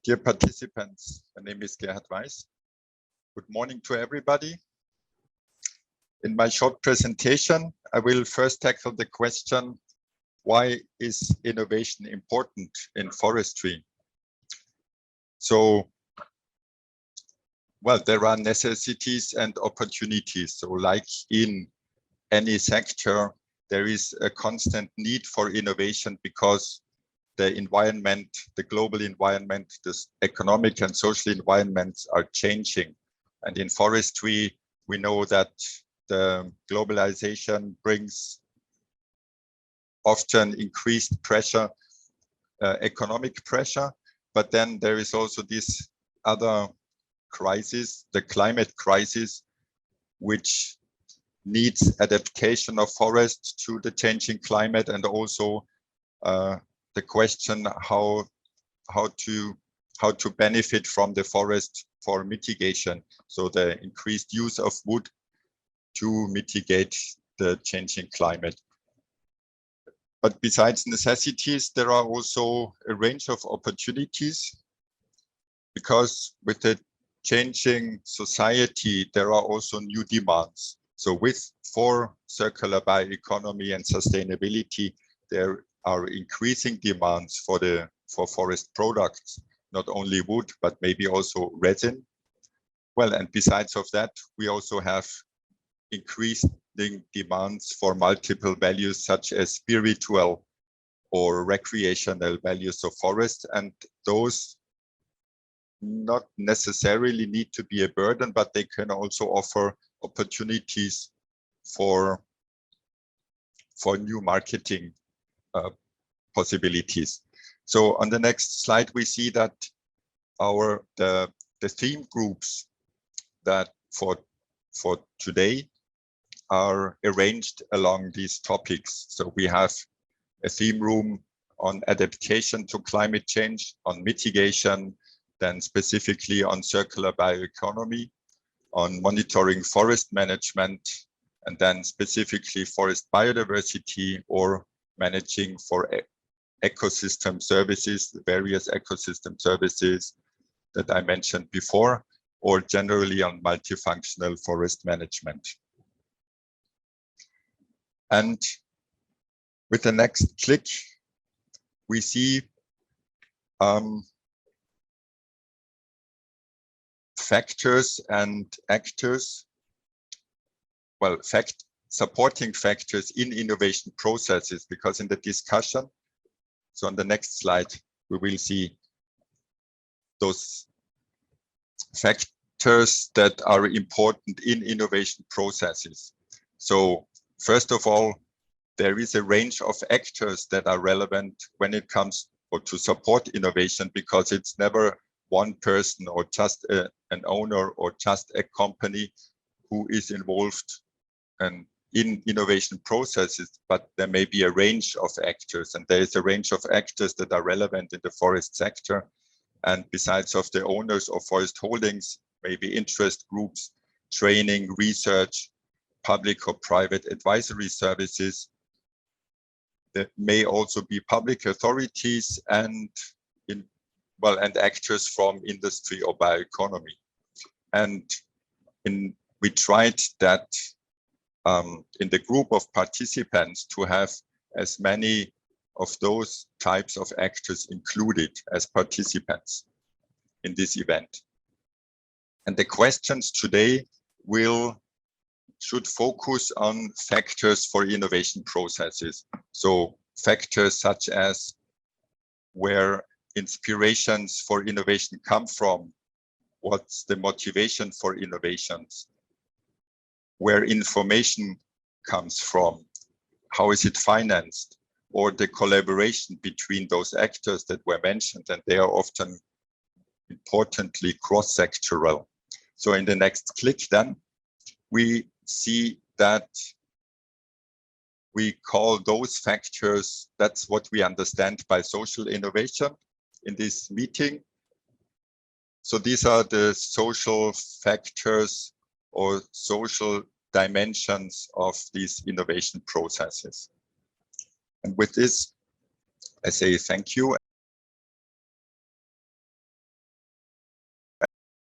Dear participants, my name is Gerhard Weiss. Good morning to everybody. In my short presentation, I will first tackle the question, why is innovation important in forestry? So, well, there are necessities and opportunities. So like in any sector, there is a constant need for innovation because the environment, the global environment, the economic and social environments are changing. And in forestry, we know that the globalization brings often increased pressure, economic pressure, but then there is also this other crisis, the climate crisis, which needs adaptation of forests to the changing climate, and also the question how to benefit from the forest for mitigation. So the increased use of wood to mitigate the changing climate. But besides necessities, there are also a range of opportunities, because with the changing society, there are also new demands. So for circular bioeconomy and sustainability, there are increasing demands for forest products, not only wood, but maybe also resin. Well, and besides of that, we also have increasing demands for multiple values, such as spiritual or recreational values of forest, and those not necessarily need to be a burden, but they can also offer opportunities for new marketing possibilities. So on the next slide, we see that the theme groups that for today are arranged along these topics. So we have a theme room on adaptation to climate change, on mitigation, then specifically on circular bioeconomy, on monitoring forest management, and then specifically forest biodiversity or managing for ecosystem services, the various ecosystem services that I mentioned before, or generally on multifunctional forest management. And with the next click, we see factors and actors, well, supporting factors in innovation processes, because in the discussion, so on the next slide, we will see those factors that are important in innovation processes. So first of all, there is a range of actors that are relevant when it comes to support innovation, because it's never one person or just an owner or just a company who is involved in innovation processes, but there may be a range of actors, and there is a range of actors that are relevant in the forest sector. And besides of the owners of forest holdings, maybe interest groups, training, research, public or private advisory services. There may also be public authorities and actors from industry or bioeconomy. And we tried that in the group of participants to have as many of those types of actors included as participants in this event. And the questions today should focus on factors for innovation processes. So factors such as where inspirations for innovation come from, what's the motivation for innovations, where information comes from, how is it financed, or the collaboration between those actors that were mentioned, and they are often importantly cross-sectoral. So in the next click then, we see that we call those factors, that's what we understand by social innovation in this meeting. So these are the social factors or social dimensions of these innovation processes. And with this, I say thank you.